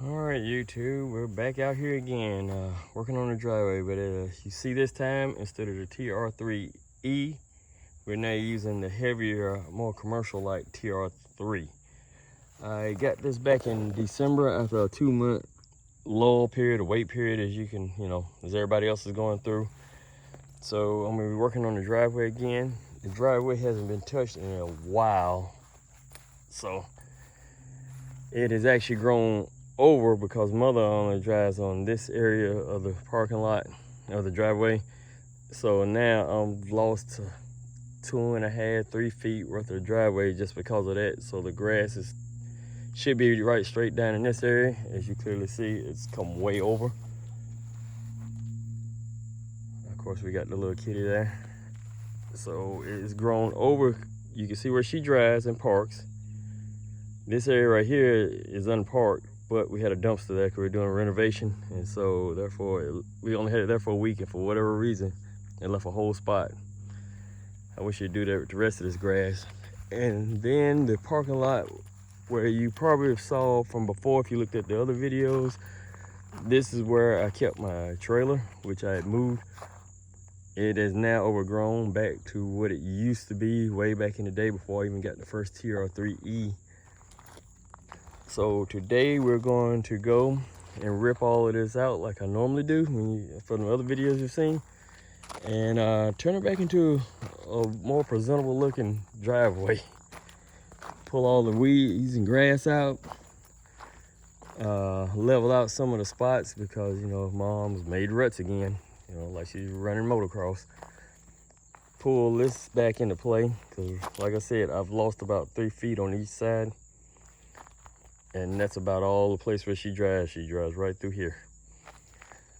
Alright YouTube, we're back out here again, working on the driveway, but you see this time, instead of the TR3E, we're now using the heavier, more commercial-like TR3. I got this back in December after a 2-month lull period, a wait period, as everybody else is going through. So I'm going to be working on the driveway again. The driveway hasn't been touched in a while, so it has actually grown over because mother only drives on this area of the parking lot of the driveway. So now I'm lost to 2.5, 3 feet worth of driveway just because of that. So the grass should be right straight down in this area. As you clearly see, it's come way over. Of course, we got the little kitty there. So it's grown over. You can see where she drives and parks. This area right here is unparked, but we had a dumpster there because we were doing a renovation, and so therefore we only had it there for a week, and for whatever reason it left a whole spot. I wish you'd do that with the rest of this grass. And then the parking lot where you probably saw from before if you looked at the other videos, this is where I kept my trailer, which I had moved. It is now overgrown back to what it used to be way back in the day before I even got the first TR3E. So today we're going to go and rip all of this out like I normally do from the other videos you've seen, and turn it back into a more presentable looking driveway. Pull all the weeds and grass out, level out some of the spots because mom's made ruts again, like she's running motocross. Pull this back into play because, like I said, I've lost about 3 feet on each side. And that's about all the place where she drives. She drives right through here.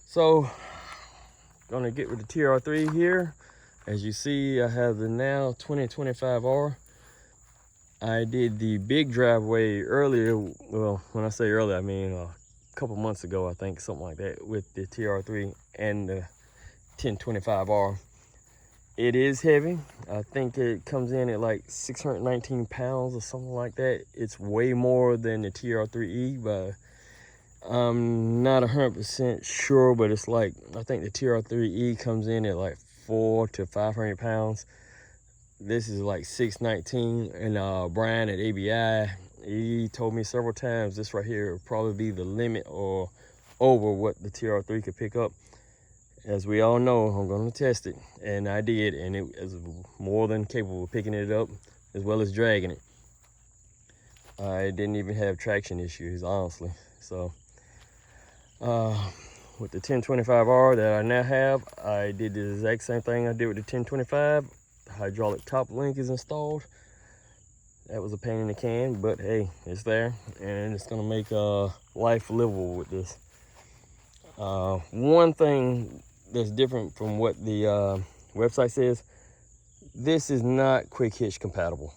So, gonna get with the TR3 here. As you see, I have the now 2025R. I did the big driveway earlier. Well, when I say earlier, I mean a couple months ago, I think, something like that, with the TR3 and the 1025R. It is heavy. I think it comes in at like 619 pounds or something like that. It's way more than the TR3E, but I'm not 100% sure, but it's like, I think the TR3E comes in at like 400 to 500 pounds. This is like 619, and Brian at ABI, he told me several times this right here would probably be the limit or over what the TR3 could pick up. As we all know, I'm going to test it, and I did, and it is more than capable of picking it up as well as dragging it. I didn't even have traction issues, honestly. So with the 1025R that I now have, I did the exact same thing I did with the 1025. The hydraulic top link is installed. That was a pain in the can, but hey, it's there, and it's going to make life livable with this. One thing that's different from what the website says, this is not quick hitch compatible.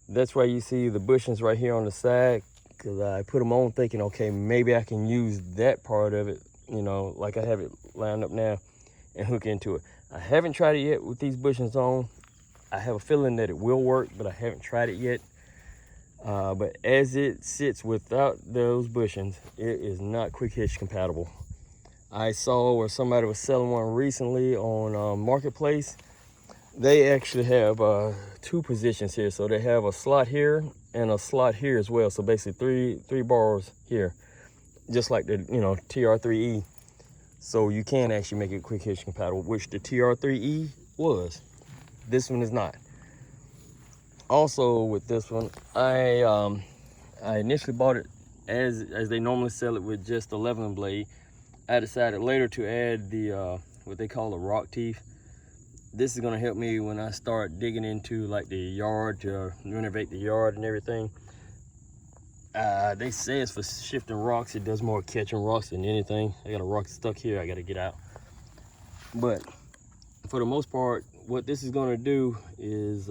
That's why you see the bushings right here on the side, because I put them on thinking, okay, maybe I can use that part of it, like I have it lined up now, and hook into it. I haven't tried it yet with these bushings on. I have a feeling that it will work, but I haven't tried it yet. But as it sits without those bushings, it is not quick hitch compatible. I saw where somebody was selling one recently on Marketplace. They actually have 2 positions here. So they have a slot here and a slot here as well. So basically three bars here, just like the TR3E. So you can actually make it quick hitch compatible, which the TR3E was. This one is not. Also with this one, I initially bought it as they normally sell it with just 11 blade. I decided later to add the what they call the rock teeth. This is going to help me when I start digging into like the yard to renovate the yard and everything. They say it's for shifting rocks. It does more catching rocks than anything. I got a rock stuck here I got to get out. But for the most part, what this is going to do is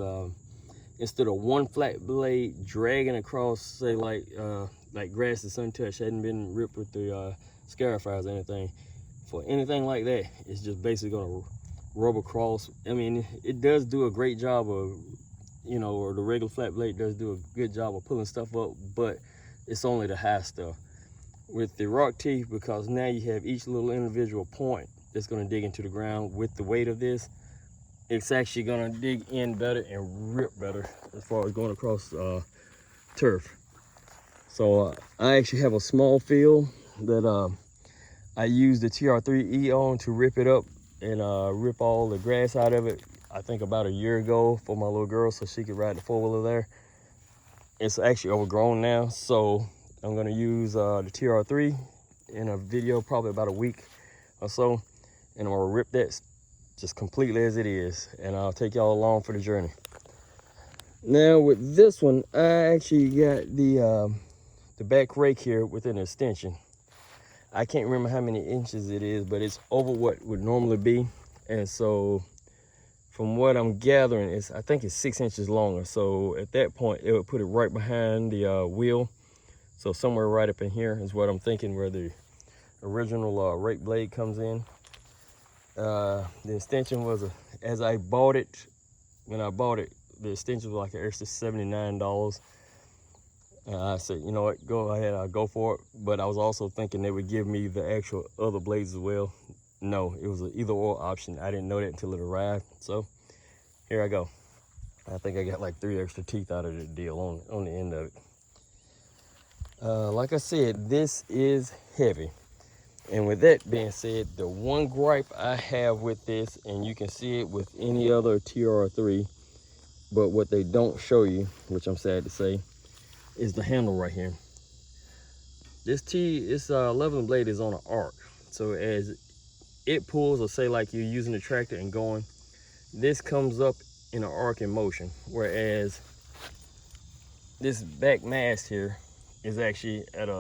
instead of one flat blade dragging across, say like grass that's untouched, hadn't been ripped with the scarifiers or anything, for anything like that, it's just basically going to rub across. I mean, it does do a great job of, or the regular flat blade does do a good job of pulling stuff up, but it's only the high stuff. with the rock teeth, because now you have each little individual point that's going to dig into the ground. With the weight of this, it's actually going to dig in better and rip better as far as going across turf. So I actually have a small field that I use the TR3 on to rip it up and rip all the grass out of it. I think about a year ago for my little girl so she could ride the four-wheeler there. It's actually overgrown now, so I'm gonna use the TR3 in a video probably about a week or so, and I'm gonna rip that just completely as it is, and I'll take y'all along for the journey. Now with this one, I actually got the back rake here with an extension. I can't remember how many inches it is, but it's over what would normally be, and so from what I'm gathering, I think it's 6 inches longer. So at that point, it would put it right behind the wheel. So somewhere right up in here is what I'm thinking, where the original rake blade comes in. The extension was, as I bought it, when I bought it, the extension was like an extra $79. I said, you know what, go ahead, I'll go for it. But I was also thinking they would give me the actual other blades as well. No, it was an either or option. I didn't know that until it arrived. So here I go. I think I got like 3 extra teeth out of the deal on the end of it. Like I said, this is heavy. And with that being said, the one gripe I have with this, and you can see it with any other TR3, but what they don't show you, which I'm sad to say, is the handle right here. This leveling blade is on an arc. So as it pulls, or say like you're using the tractor and going, this comes up in an arc in motion, whereas this back mast here is actually at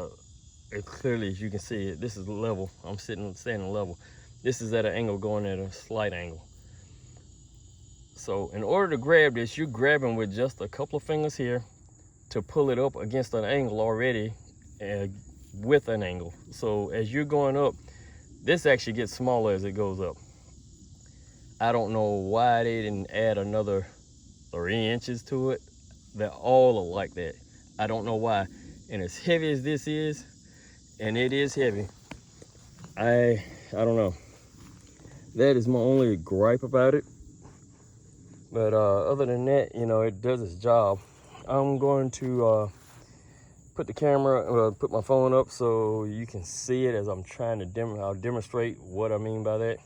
clearly, as you can see it, this is level. I'm standing level. This is at an angle, going at a slight angle. So in order to grab this, you're grabbing with just a couple of fingers here to pull it up against an angle already, with an angle. So as you're going up, this actually gets smaller as it goes up. I don't know why they didn't add another 3 inches to it. They're all like that. I don't know why. And as heavy as this is, and it is heavy, I don't know. That is my only gripe about it. But other than that, you know, it does its job. I'm going to put the camera, put my phone up so you can see it as I'm trying to demonstrate what I mean by that.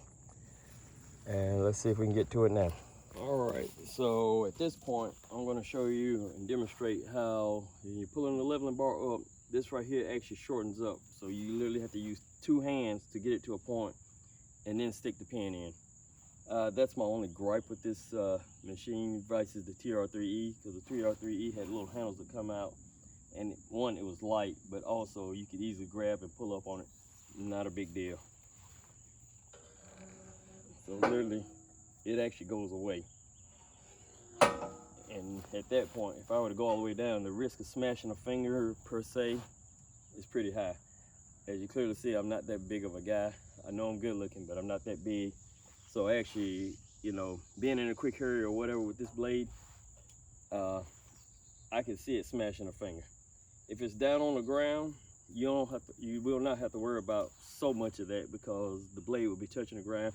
And let's see if we can get to it now. All right, so at this point, I'm going to show you and demonstrate how when you're pulling the leveling bar up, this right here actually shortens up. So you literally have to use 2 hands to get it to a point and then stick the pin in. That's my only gripe with this machine versus the TR3E, because the TR3E had little handles that come out, and one, it was light, but also you could easily grab and pull up on it. Not a big deal. So literally, it actually goes away. And at that point, if I were to go all the way down, the risk of smashing a finger per se is pretty high. As you clearly see, I'm not that big of a guy. I know I'm good looking, but I'm not that big. So actually, you know, being in a quick hurry or whatever with this blade, I can see it smashing a finger. If it's down on the ground, you will not have to worry about so much of that, because the blade will be touching the ground.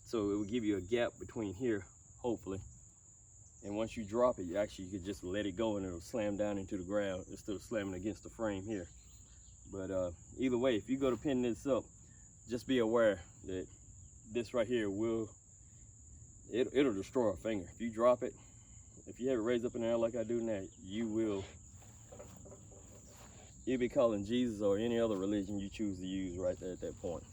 So it will give you a gap between here, hopefully. And once you drop it, you could just let it go and it'll slam down into the ground instead of slamming against the frame here. But either way, if you go to pin this up, just be aware that this right here it'll destroy a finger. If you drop it, if you have it raised up in the air like I do now, you'll be calling Jesus or any other religion you choose to use right there at that point.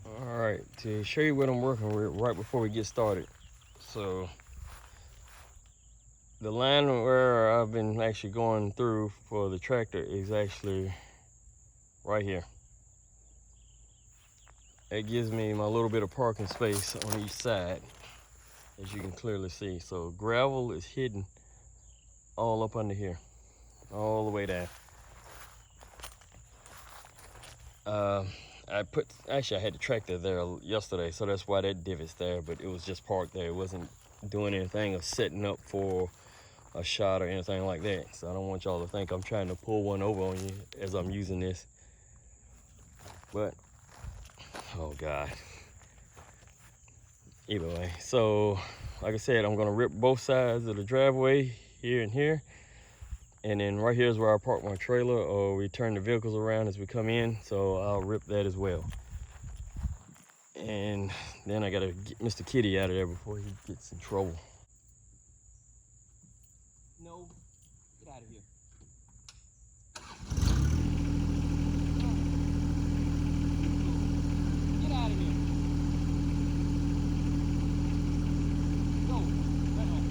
All right, to show you what I'm working with right before we get started. So the line where I've been actually going through for the tractor is actually right here. It gives me my little bit of parking space on each side, as you can clearly see. So gravel is hidden all up under here, all the way down. I had the tractor there yesterday, so that's why that divot's there, but it was just parked there. It wasn't doing anything or setting up for a shot or anything like that. So I don't want y'all to think I'm trying to pull one over on you as I'm using this. But, oh God. Either way, so like I said, I'm gonna rip both sides of the driveway, here and here. And then right here is where I park my trailer, or we turn the vehicles around as we come in. So I'll rip that as well. And then I gotta get Mr. Kitty out of there before he gets in trouble. No, get out of here. Get out of here. Go. Come on.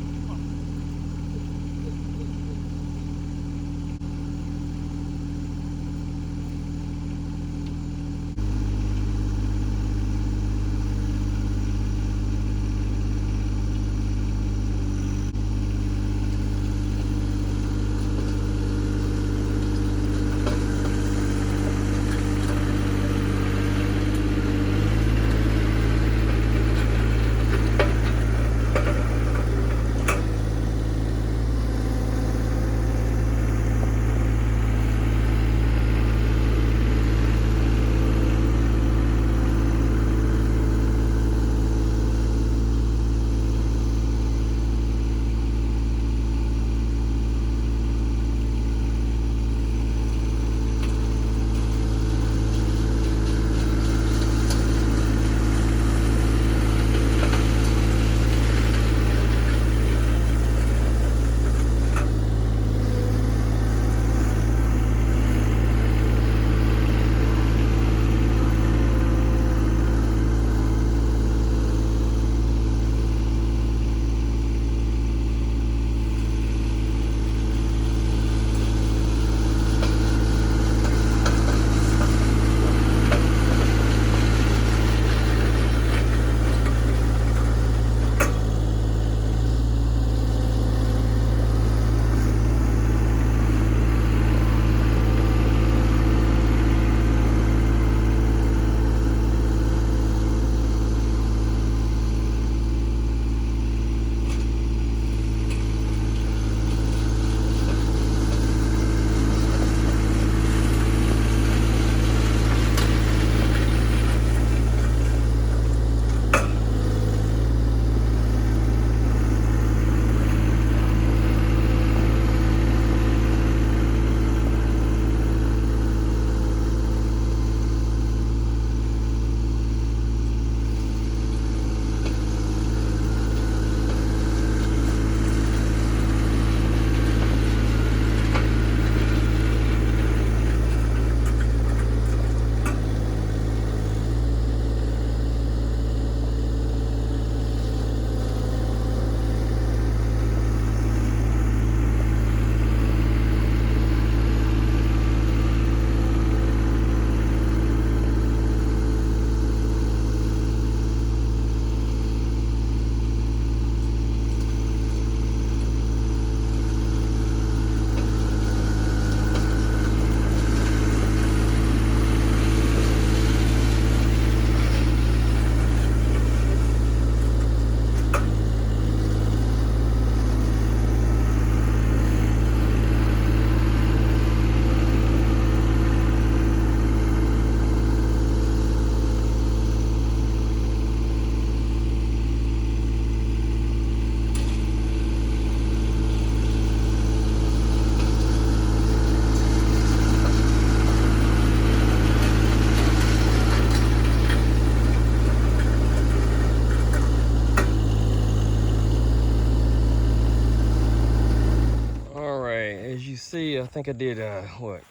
See, I think I did what,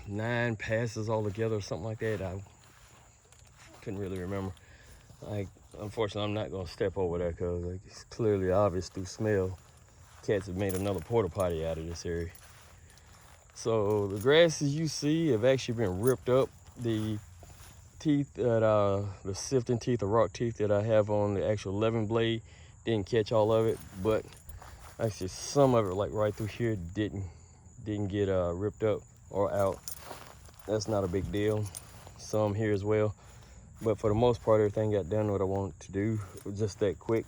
9 passes altogether or something like that. I couldn't really remember. Unfortunately, I'm not gonna step over there because it's clearly obvious through smell. Cats have made another porta potty out of this area. So the grasses you see have actually been ripped up. The teeth that the sifting teeth, the rock teeth that I have on the actual 11 blade didn't catch all of it, but actually some of it, like right through here, didn't get ripped up or out. That's not a big deal. Some here as well, but for the most part, everything got done what I wanted to do. It was just that quick.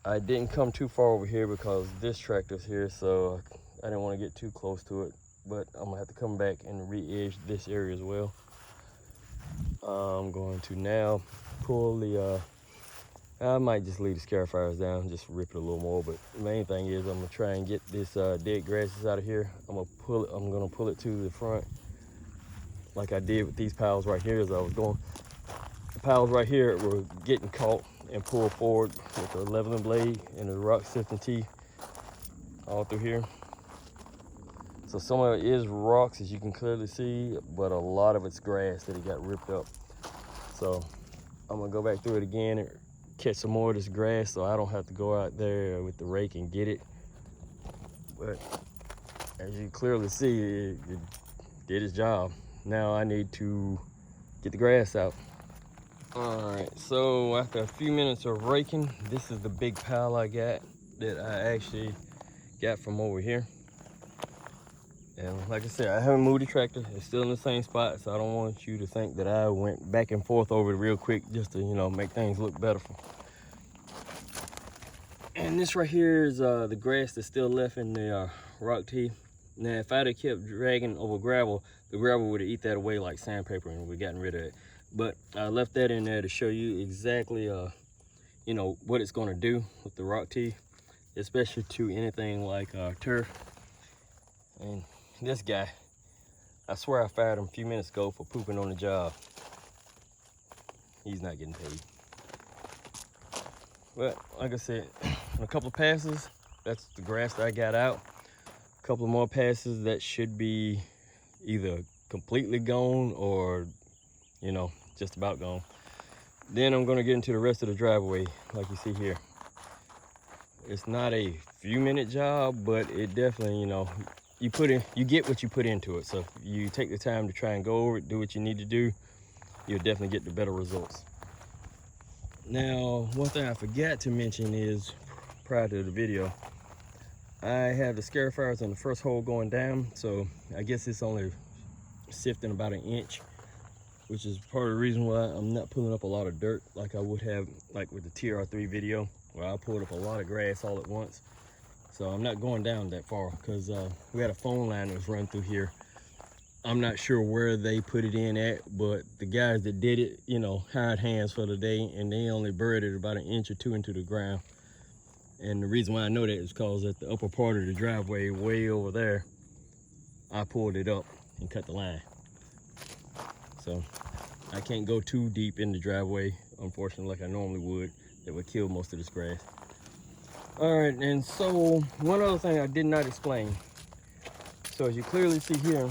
I didn't come too far over here because this tractor's here, so I didn't want to get too close to it. But I'm gonna have to come back and re-edge this area as well. I'm going to now pull the, I might just leave the scarifiers down, just rip it a little more. But the main thing is I'm gonna try and get this dead grasses out of here. I'm gonna pull it to the front like I did with these piles right here as I was going. The piles right here were getting caught and pulled forward with the leveling blade and the rock sifting teeth all through here. So some of it is rocks, as you can clearly see, but a lot of it's grass that it got ripped up. So I'm gonna go back through it again and catch some more of this grass so I don't have to go out there with the rake and get it. But as you clearly see, it did its job. Now I need to get the grass out. All right, so after a few minutes of raking, this is the big pile I got that I actually got from over here. And like I said, I haven't moved the tractor. It's still in the same spot, so I don't want you to think that I went back and forth over it real quick just to, you know, make things look better. And this right here is the grass that's still left in the rock teeth. Now, if I'd have kept dragging over gravel, the gravel would have eat that away like sandpaper and we'd gotten rid of it. But I left that in there to show you exactly, you know, what it's gonna do with the rock teeth, especially to anything like turf. And this guy, I swear I fired him a few minutes ago for pooping on the job. He's not getting paid. But like I said, in a couple of passes, that's the grass that I got out. A couple of more passes, that should be either completely gone or, you know, just about gone. Then I'm gonna get into the rest of the driveway, like you see here. It's not a few-minute job, but it definitely, you know, you get what you put into it. So if you take the time to try and go over it, do what you need to do, you'll definitely get the better results. Now, one thing I forgot to mention is, prior to the video, I have the scarifiers in the first hole going down, so I guess it's only sifting about 1 inch, which is part of the reason why I'm not pulling up a lot of dirt like I would have like with the TR3 video, where I pulled up a lot of grass all at once. So I'm not going down that far because we had a phone line that was run through here. I'm not sure where they put it in at, but the guys that did it, you know, hired hands for the day, and they only buried it about 1 inch or 2 into the ground. And the reason why I know that is because at the upper part of the driveway, way over there, I pulled it up and cut the line. So I can't go too deep in the driveway, unfortunately, like I normally would. That would kill most of this grass. All right, and so one other thing I did not explain. So as you clearly see here,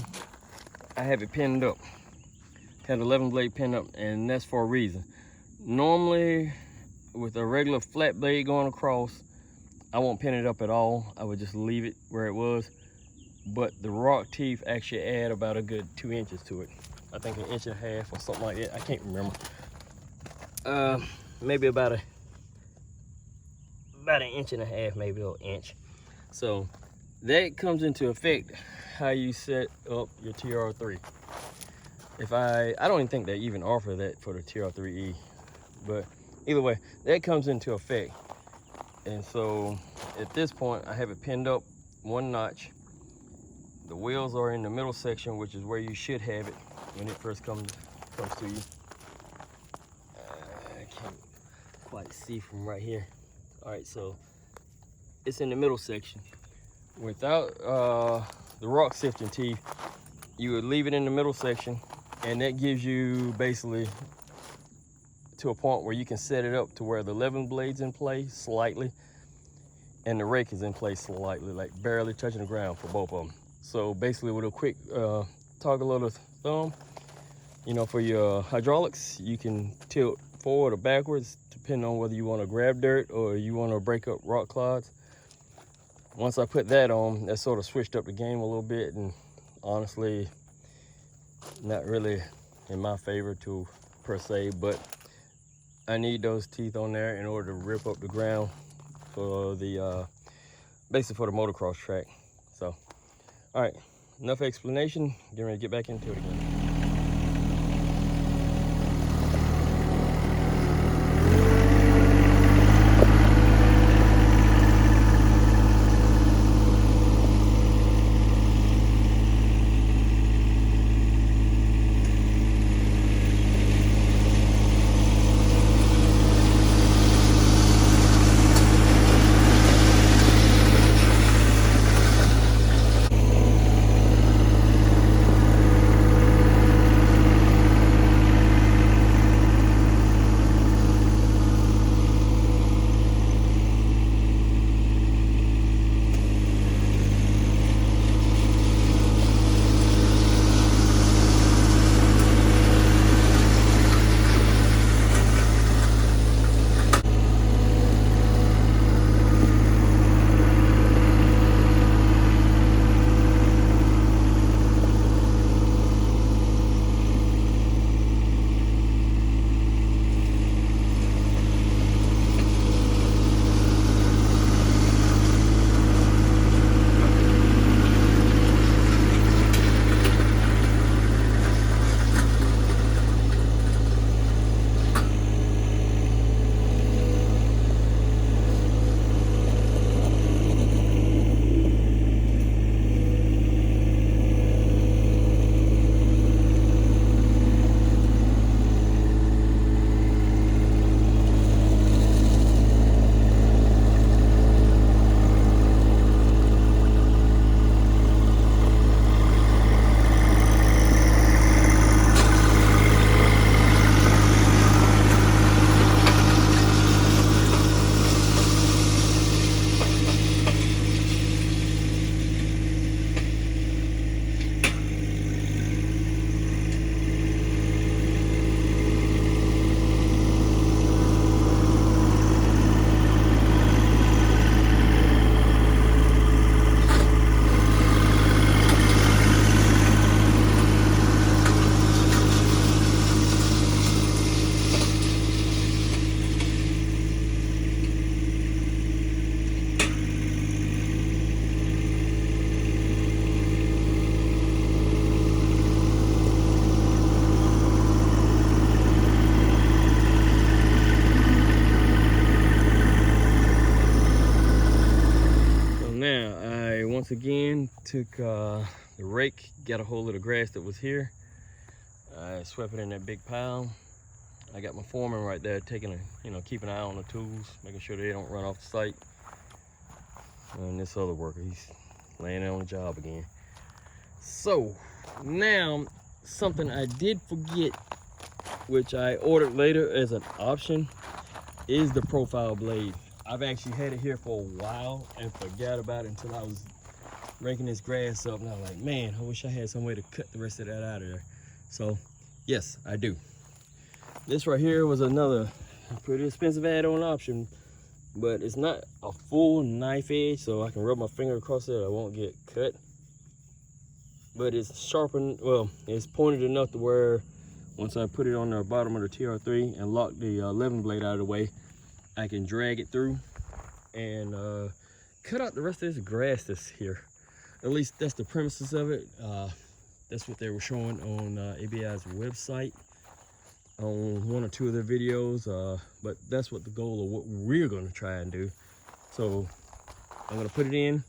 I have it pinned up. Had 11 blade pinned up, and that's for a reason. Normally, with a regular flat blade going across, I won't pin it up at all. I would just leave it where it was. But the rock teeth actually add about a good 2 inches to it. I think 1.5 inches or something like that. I can't remember. Maybe about 1.5 inches, maybe, or 1 inch. So that comes into effect how you set up your TR3. If I don't even think they even offer that for the TR3E, but either way, that comes into effect. And so at this point, I have it pinned up 1 notch. The wheels are in the middle section, which is where you should have it when it first comes to you. I can't quite see from right here. All right, so it's in the middle section. Without the rock sifting teeth, you would leave it in the middle section, and that gives you basically to a point where you can set it up to where the 11 blade's in place slightly, and the rake is in place slightly, like barely touching the ground for both of them. So basically with a quick toggle of the thumb, you know, for your hydraulics, you can tilt forward or backwards, depending on whether you want to grab dirt or you want to break up rock clods. Once I put that on, that sort of switched up the game a little bit, and honestly, not really in my favor per se, but I need those teeth on there in order to rip up the ground for the, basically for the motocross track. So, all right, enough explanation, getting ready to get back into it again. once again took the rake, got a hold of the grass that was here. I swept it in that big pile. I got my foreman right there taking a, keeping an eye on the tools, making sure they don't run off the site. And this other worker, he's laying there on the job again. So now, something I did forget, which I ordered later as an option, is the profile blade. I've actually had it here for a while and forgot about it until I was raking this grass up, and I was like, man, I wish I had some way to cut the rest of that out of there. So yes, I do. This right here was another pretty expensive add-on option, but it's not a full knife edge, so I can rub my finger across it, I won't get cut. But it's sharpened, well, it's pointed enough to where once I put it on the bottom of the TR3 and lock the 11 blade out of the way, I can drag it through and cut out the rest of this grass that's here. At least that's the premises of it. That's what they were showing on ABI's website on one or two of their videos. But that's what the goal of what we're gonna try and do. So I'm gonna put it in.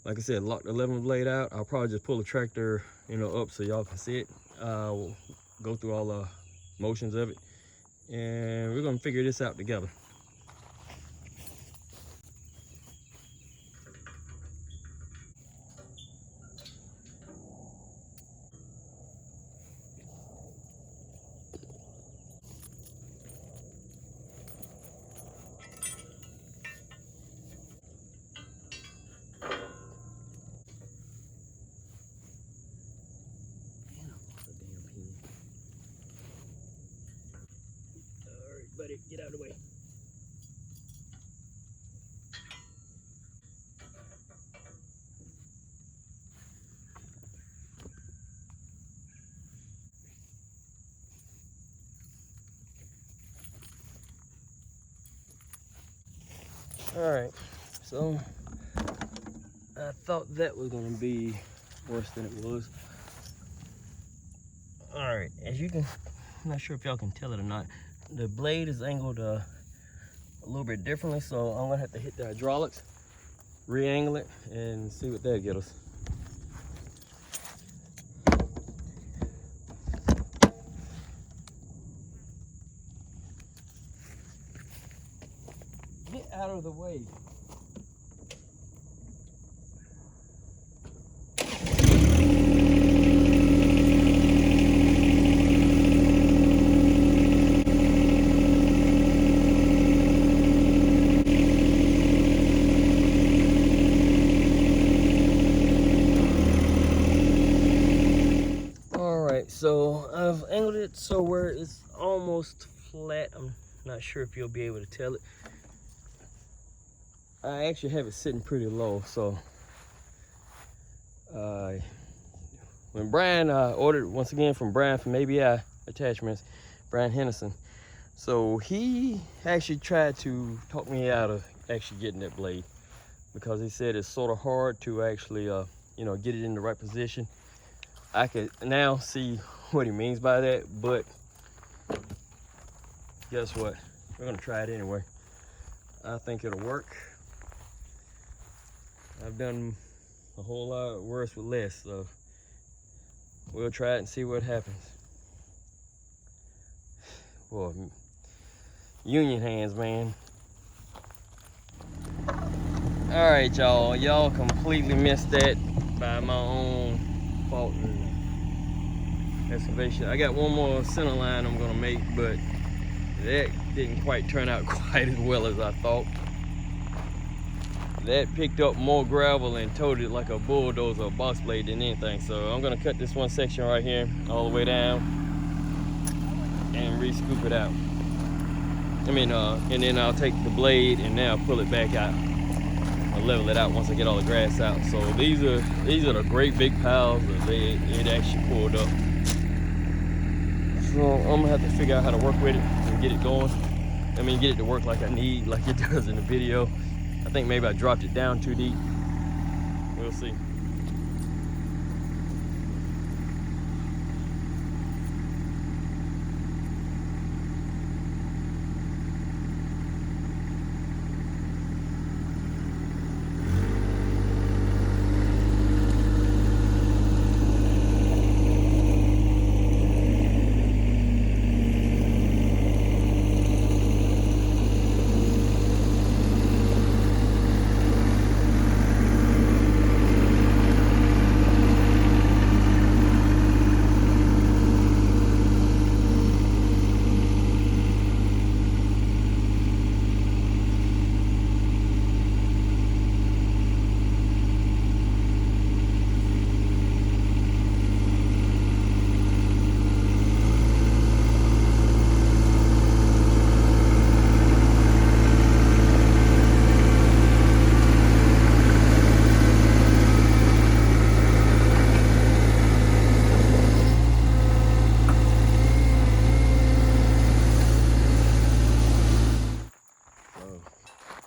Like I said, lock the 11 blade out. I'll probably just pull the tractor, up so y'all can see it. We'll go through all the motions of it, and we're gonna figure this out together. Buddy, get out of the way. All right, so I thought that was gonna be worse than it was. All right, as you can, I'm not sure if y'all can tell it or not, the blade is angled a little bit differently, so I'm gonna have to hit the hydraulics, re-angle it, and see what that gets us. Get out of the way. So I've angled it so where it's almost flat. I'm not sure if you'll be able to tell it. I actually have it sitting pretty low, so when Brian ordered once again from Brian from ABI Attachments, Brian Henderson, so he actually tried to talk me out of actually getting that blade, because he said it's sort of hard to actually get it in the right position. I could now see what he means by that, but guess what? We're gonna try it anyway. I think it'll work. I've done a whole lot worse with less, so we'll try it and see what happens. Boy, union hands, man. All right, y'all completely missed that by my own fault and excavation. I got one more center line I'm gonna make, but that didn't quite turn out quite as well as I thought. That picked up more gravel and towed it like a bulldozer or box blade than anything. So I'm gonna cut this one section right here all the way down and re-scoop it out. And then I'll take the blade and now pull it back out. I'll level it out once I get all the grass out. So these are the great big piles that it actually pulled up. So I'm gonna have to figure out how to work with it and get it going. Get it to work like I need, like it does in the video. I think maybe I dropped it down too deep. We'll see.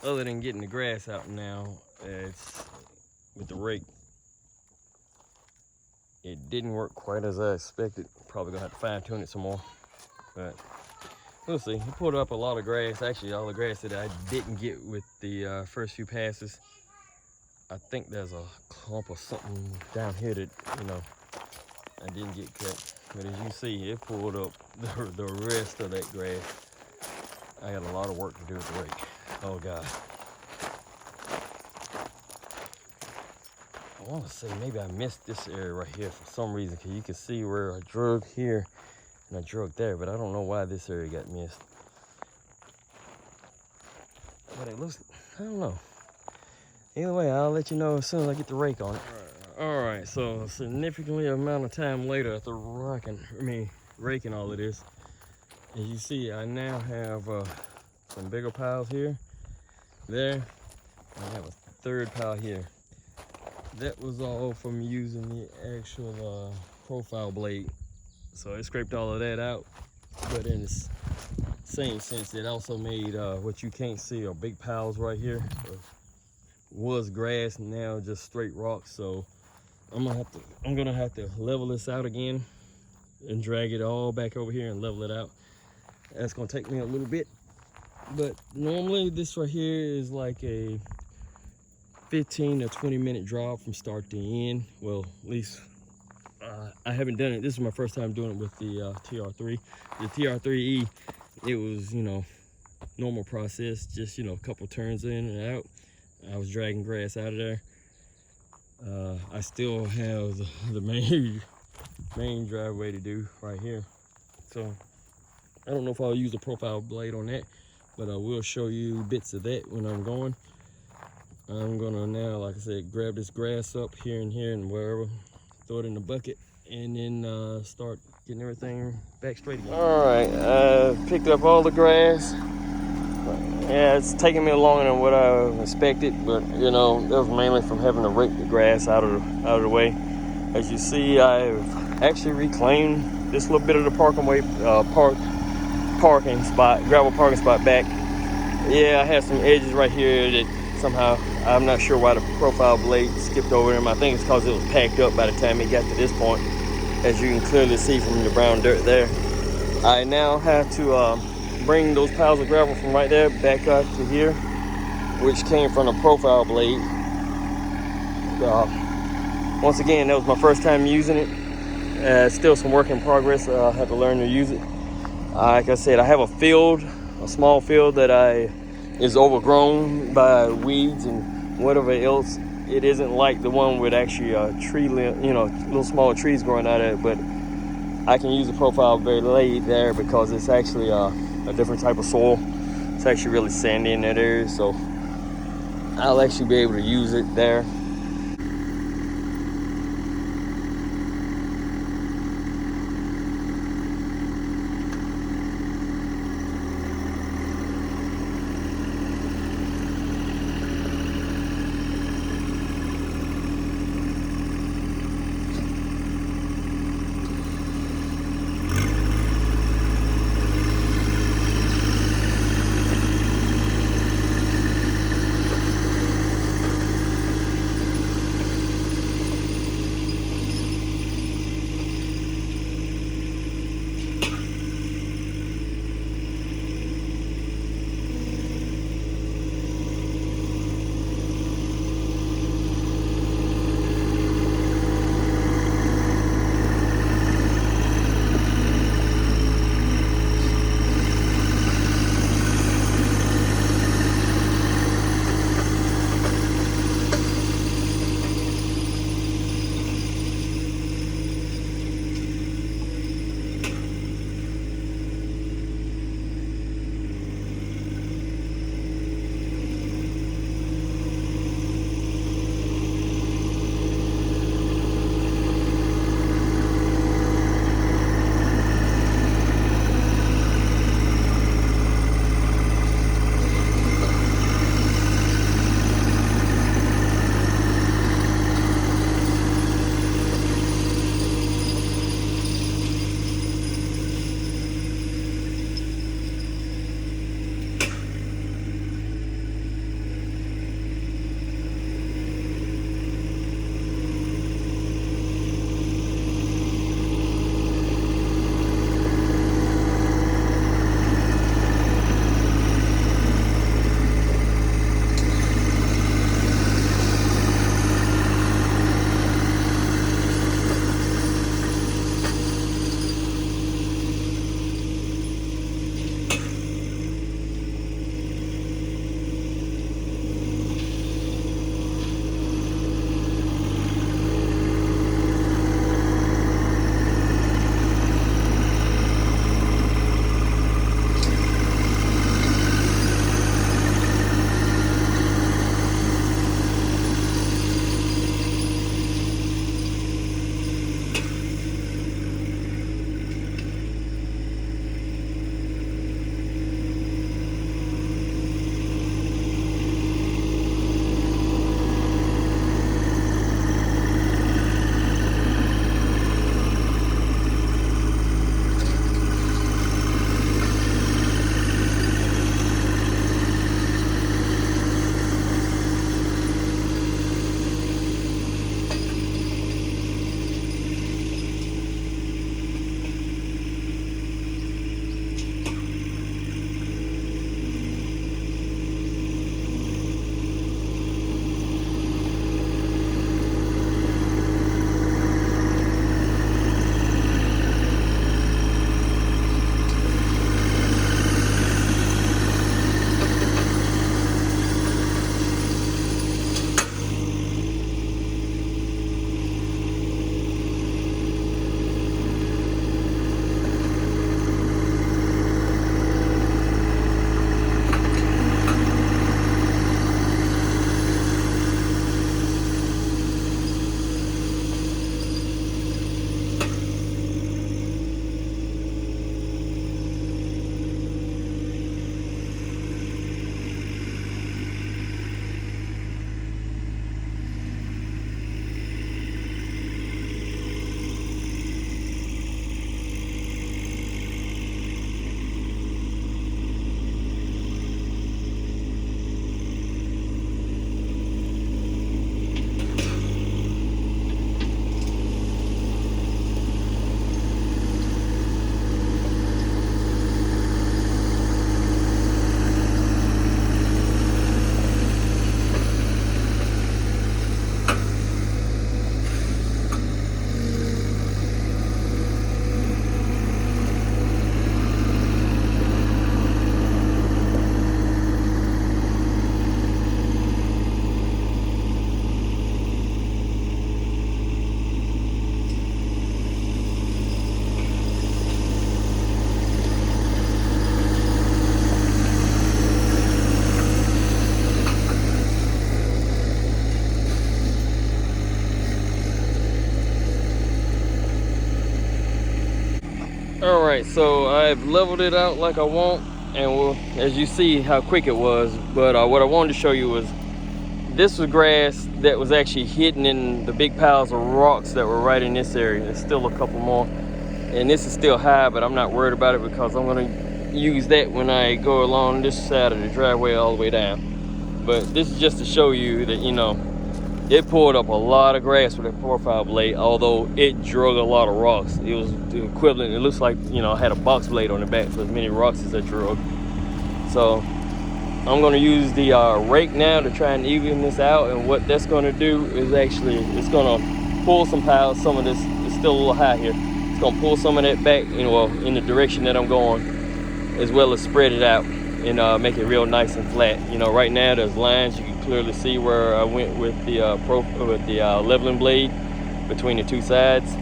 other than getting the grass out now, it's with the rake. It didn't work quite as I expected. Probably gonna have to fine tune it some more, but we'll see. He pulled up a lot of grass, actually all the grass that I didn't get with the first few passes. I think there's a clump or something down here that, you know, I didn't get cut. But as you see, it pulled up the rest of that grass. I got a lot of work to do with the rake. Oh God. I want to say maybe I missed this area right here for some reason, because you can see where I drug here and I drug there, but I don't know why this area got missed. But it looks, I don't know. Either way, I'll let you know as soon as I get the rake on it. All right, so significantly amount of time later after raking all of this, as you see, I now have some bigger piles here, there, and I have a third pile here. That was all from using the actual profile blade. So I scraped all of that out, but in the same sense, it also made what you can't see are big piles right here. Was grass, now just straight rocks. So I'm gonna have to level this out again and drag it all back over here and level it out. That's gonna take me a little bit, but normally this right here is like a 15 to 20 minute drive from start to end. Well, at least I haven't done it. This is my first time doing it with the TR3. The TR3E, it was, you know, normal process, just, you know, a couple turns in and out. I was dragging grass out of there. I still have the main driveway to do right here. So I don't know if I'll use a profile blade on that, but I will show you bits of that when I'm going. I'm gonna now, like I said, grab this grass up here and here and wherever, throw it in the bucket, and then start getting everything back straight again. All right, I picked up all the grass. Yeah, it's taking me longer than what I expected, but you know, that was mainly from having to rake the grass out of the way. As you see, I've actually reclaimed this little bit of the parking spot, gravel parking spot back. Yeah, I have some edges right here that somehow, I'm not sure why the profile blade skipped over them. I think it's because it was packed up by the time it got to this point, as you can clearly see from the brown dirt there. I now have to bring those piles of gravel from right there back out to here, which came from the profile blade. Once again, that was my first time using it. Still some work in progress. I have to learn to use it. Like I said, I have a small field that is overgrown by weeds and whatever else. It isn't like the one with actually tree limb, you know, little small trees growing out of it, but I can use the profile blade there because it's actually a different type of soil. It's actually really sandy in that area, so I'll actually be able to use it there. All right, so I've leveled it out like I want, and as you see how quick it was. But what I wanted to show you was this was grass that was actually hidden in the big piles of rocks that were right in this area. There's still a couple more, and this is still high, but I'm not worried about it because I'm gonna use that when I go along this side of the driveway all the way down. But this is just to show you that, you know, it pulled up a lot of grass with a profile blade, although it drug a lot of rocks. It was the equivalent. It looks like, you know, I had a box blade on the back for as many rocks as I drug. So I'm going to use the rake now to try and even this out. And what that's going to do is actually, it's going to pull some piles. Some of this is still a little high here. It's going to pull some of that back, you know, well, in the direction that I'm going, as well as spread it out and make it real nice and flat. You know, right now there's lines. You can clearly see where I went with the leveling blade between the two sides.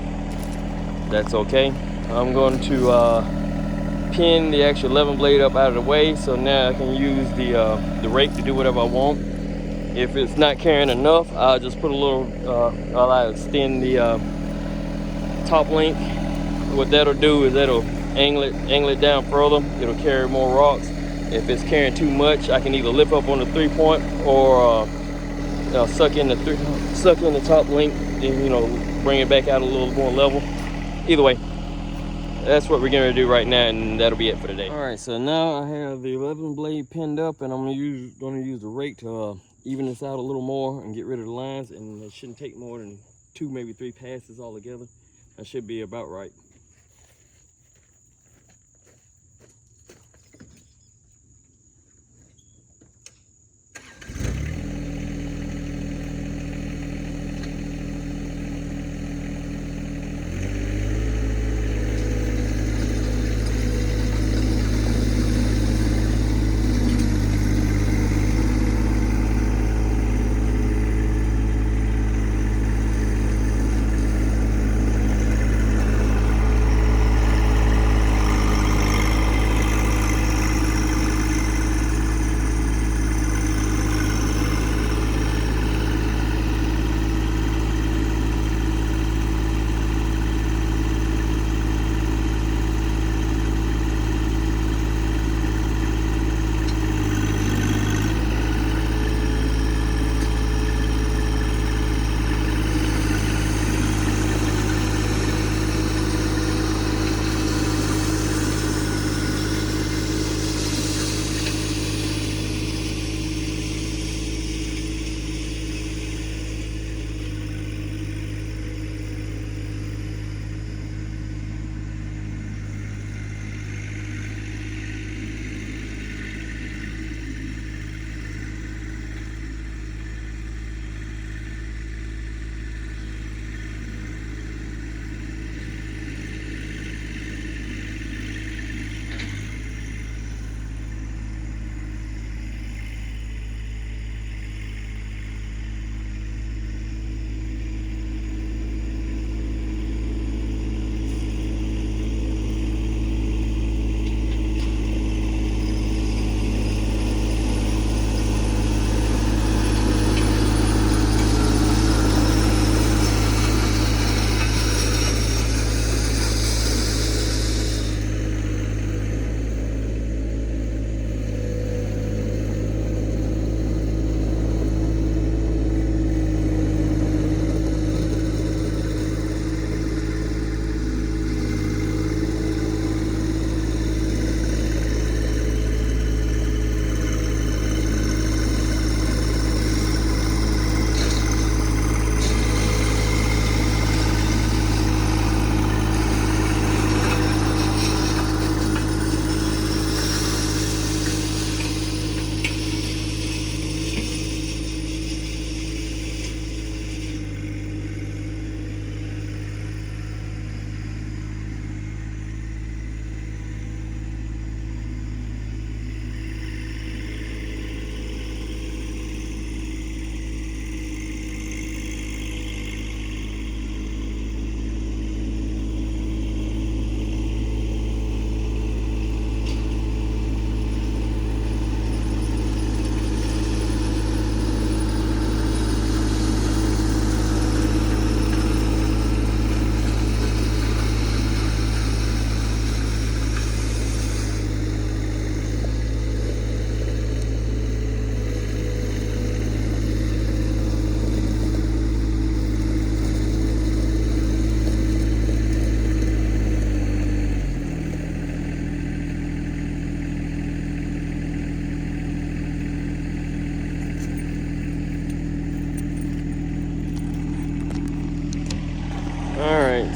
That's okay. I'm going to pin the actual leveling blade up out of the way, so now I can use the rake to do whatever I want. If it's not carrying enough, I'll just put a little, I'll extend the top link. What that'll do is that'll angle it down further. It'll carry more rocks. If it's carrying too much, I can either lift up on the 3-point or suck in the top link and, you know, bring it back out a little more level. Either way, that's what we're going to do right now, and that'll be it for today. All right, so now I have the 11 blade pinned up, and I'm going to use the rake to even this out a little more and get rid of the lines. And it shouldn't take more than 2, maybe 3 passes all together. That should be about right.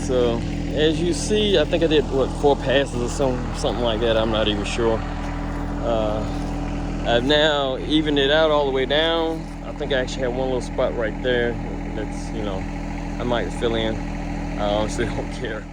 So as you see, I think I did what, 4 passes or something like that. I'm not even sure. I've now evened it out all the way down. I think I actually have one little spot right there that's, you know, I might fill in. I honestly don't care.